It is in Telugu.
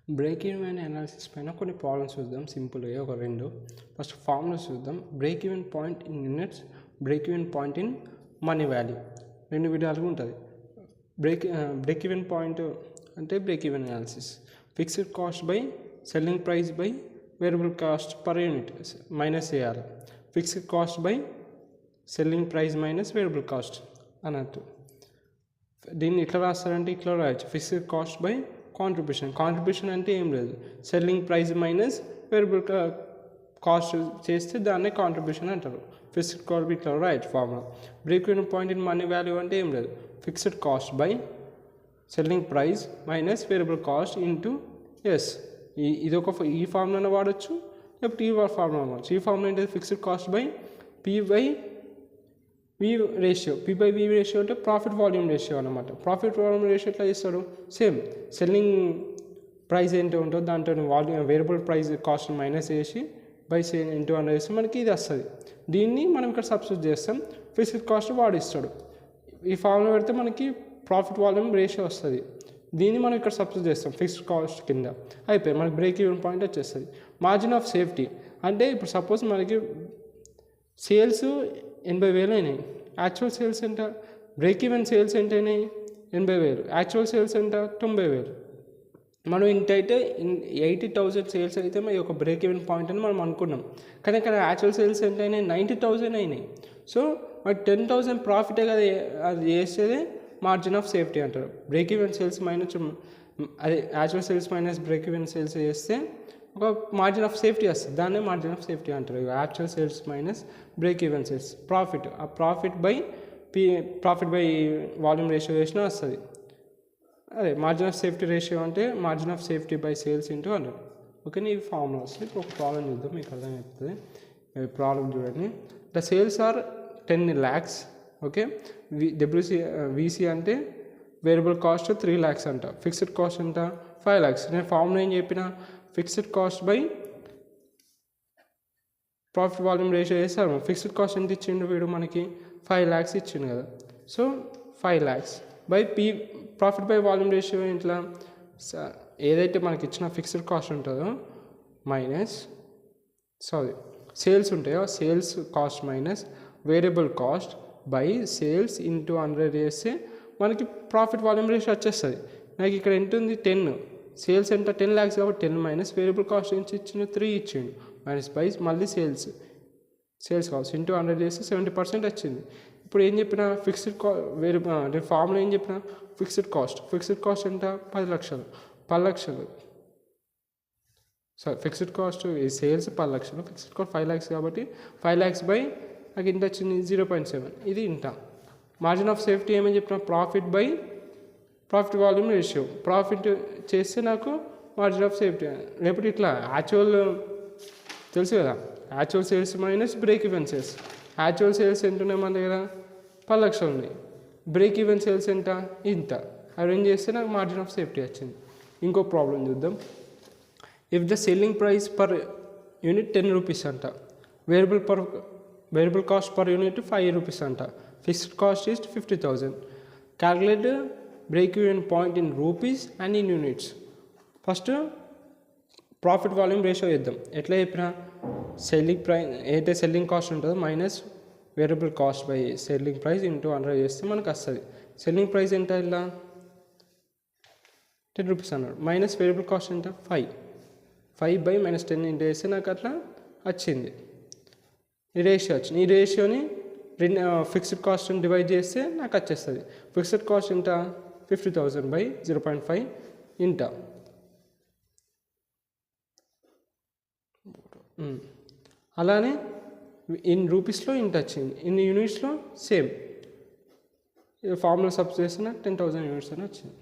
బ్రేక్ ఈవెన్ అనాలిసిస్ పైన కొన్ని ప్రాబ్లమ్స్ చూద్దాం సింపుల్గా ఒక రెండు. ఫస్ట్ ఫార్ములాస్ చూద్దాం. Break even point in units, break even point in money value, రెండు విధాలుగా ఉంటుంది. బ్రేక్ ఈవెన్ పాయింట్ అంటే break even analysis fixed cost by selling price by variable cost per unit minus చేయాలి. Fixed cost by selling price minus variable cost అన్నట్టు. దీన్ని ఇట్లా రాస్తారంటే ఇట్లా రాయొచ్చు, ఫిక్స్డ్ కాస్ట్ బై కాంట్రిబ్యూషన్ అంటే ఏం లేదు, selling price minus variable cost చేస్తే దాన్నే కాంట్రిబ్యూషన్ అంటారు. ఫిక్స్డ్ కాస్ట్ ఇట్లా రాయొచ్చు formula. Break even point in money value అంటే ఏం లేదు, fixed cost by selling price minus variable cost into S. ఈ ఫార్ములానే వాడచ్చు, లేకపోతే ఈ ఫార్ములా వాడచ్చు. ఈ ఫార్ములా ఏంటంటే fixed cost by P by V ratio. P by V ratio అంటే ప్రాఫిట్ వాల్యూమ్ రేషియో అనమాట. ప్రాఫిట్ వాల్యూమ్ రేషియో ఎట్లా చేస్తాడు, సేమ్ సెల్లింగ్ ప్రైస్ ఏంటో ఉంటుందో దాంట్లో volume variable price cost minus చేసి బై ఇంటూ అని వేస్తే మనకి ఇది వస్తుంది. దీన్ని మనం ఇక్కడ సబ్స్టిట్యూట్ చేస్తాం, ఫిక్స్డ్ కాస్ట్ వాడిస్తాడు. ఈ ఫార్ములా పెడితే మనకి ప్రాఫిట్ వాల్యూమ్ రేషియో వస్తుంది. దీన్ని మనం ఇక్కడ సబ్స్టిట్యూట్ చేస్తాం ఫిక్స్డ్ కాస్ట్ కింద. అయిపోయి మనకి బ్రేక్ ఈవెన్ పాయింట్ వచ్చేస్తుంది. మార్జిన్ ఆఫ్ సేఫ్టీ అంటే ఇప్పుడు సపోజ్ మనకి సేల్స్ 80,000 అయినాయి, యాక్చువల్ సేల్స్ ఎంత, బ్రేక్ ఈవెన్ సేల్స్ ఎంత అయినాయి 80,000, యాక్చువల్ సేల్స్ ఎంత 90,000. మనం ఇంటైతే 80,000 సేల్స్ అయితే మరి ఒక బ్రేక్ ఈవెన్ పాయింట్ అని మనం అనుకున్నాం. కానీ ఇక్కడ యాక్చువల్ సేల్స్ ఎంత అయినాయి 90,000 అయినాయి. సో మరి 10,000 ప్రాఫిటే కదా అది చేసేదే మార్జిన్ ఆఫ్ సేఫ్టీ అంటారు. బ్రేక్ ఈవెన్ సేల్స్ మైనస్ అదే actual sales minus break even sales చేస్తే ఒక మార్జిన్ ఆఫ్ సేఫ్టీ వస్తుంది, దాన్నే మార్జిన్ ఆఫ్ సేఫ్టీ అంటారు. Actual sales minus break even sales profit, ఆ ప్రాఫిట్ బై వాల్యూమ్ రేషియో చేసినా వస్తుంది. అదే మార్జిన్ ఆఫ్ సేఫ్టీ రేషియో అంటే margin of safety by sales into 100. Okay, ఈ ఫార్ములా వస్తుంది. ఇప్పుడు ఒక ప్రాబ్లం చూద్దాం, మీకు అర్థమవుతుంది. ప్రాబ్లం చూడండి. The sales are 10 lakhs. Okay, VC అంటే వేరియబుల్ కాస్ట్ 3 lakhs అంట, ఫిక్స్డ్ కాస్ట్ ఎంత 5 lakhs. నేను ఫార్ములా ఏం చెప్పిన, fixed cost by profit volume ratio చేస్తారు. ఫిక్స్డ్ కాస్ట్ ఎంత ఇచ్చిండు వీడు మనకి 5 lakhs ఇచ్చిండు కదా. So 5 lakhs by profit by volume ratio ఇట్లా ఏదైతే మనకి ఇచ్చిన ఫిక్స్డ్ కాస్ట్ ఉంటుందో మైనస్ సేల్స్ ఉంటాయో sales cost minus variable cost by sales into 100 చేస్తే మనకి ప్రాఫిట్ వాల్యూమ్ రేషియో వచ్చేస్తుంది. నాకు ఇక్కడ ఎంత ఉంది 10, సేల్స్ ఎంత 10 lakhs కాబట్టి 10 మైనస్ వేరియబుల్ కాస్ట్ నుంచి ఇచ్చిండు 3 ఇచ్చిండు మైనస్ బై మళ్ళీ సేల్స్ కాస్ట్ ఇంటూ 100 చేస్తే 70% వచ్చింది. ఇప్పుడు ఏం చెప్పిన ఫిక్స్డ్ ఫార్ములా ఏం చెప్పిన ఫిక్స్డ్ కాస్ట్ ఎంత 10 లక్షలు, ఫిక్స్డ్ కాస్ట్ సేల్స్ 10 లక్షలు, ఫిక్స్డ్ కాస్ట్ 5 lakhs కాబట్టి 5 lakhs బై నాకు ఇంత వచ్చింది 0.7, ఇది ఇంత. మార్జిన్ ఆఫ్ సేఫ్టీ ఏమని చెప్పిన ప్రాఫిట్ వాల్యూమ్ రేషియో, ప్రాఫిట్ చేస్తే నాకు మార్జిన్ ఆఫ్ సేఫ్టీ. లేకపోతే ఇట్లా యాక్చువల్ తెలుసు కదా, actual sales minus break even sales. Actual sales ఎంత ఉన్నాయి మన దగ్గర 10 లక్షలు ఉన్నాయి, బ్రేక్ ఈవెన్ సేల్స్ ఎంత ఇంత. అరేంజ్ చేస్తే నాకు మార్జిన్ ఆఫ్ సేఫ్టీ వచ్చింది. ఇంకో ప్రాబ్లం చూద్దాం. If the selling price per unit 10 rupees అంట, variable cost per unit 5 rupees అంట, fixed cost is 50,000. Calculate break even point in rupees and in units. First profit volume ratio చేద్దాం. ఎట్లా చెప్పిన సెల్లింగ్ ప్రైస్ ఏదైతే సెల్లింగ్ కాస్ట్ ఉంటుందో minus variable cost by selling price into 100 చేస్తే మనకు వస్తుంది. సెల్లింగ్ ప్రైస్ ఎంత ఇలా 10 rupees అన్నాడు, మైనస్ వేరియబుల్ కాస్ట్ ఎంత 5 బై మైనస్ 10 ఇంటూ చేస్తే నాకు అట్లా వచ్చింది. ఈ రేషియో వచ్చింది. ఈ రేషియోని ఫిక్స్డ్ కాస్ట్ని డివైడ్ చేస్తే నాకు వచ్చేస్తుంది. ఫిక్స్డ్ కాస్ట్ ఎంత 50,000 బై 0.5 ఇంట. అలానే ఇన్ రూపీస్లో ఇంత వచ్చింది, ఇన్ యూనిట్స్లో సేమ్. ఫార్ములా సబ్స్టిట్యూట్ చేస్తే నాకు 10,000 units అని వచ్చింది.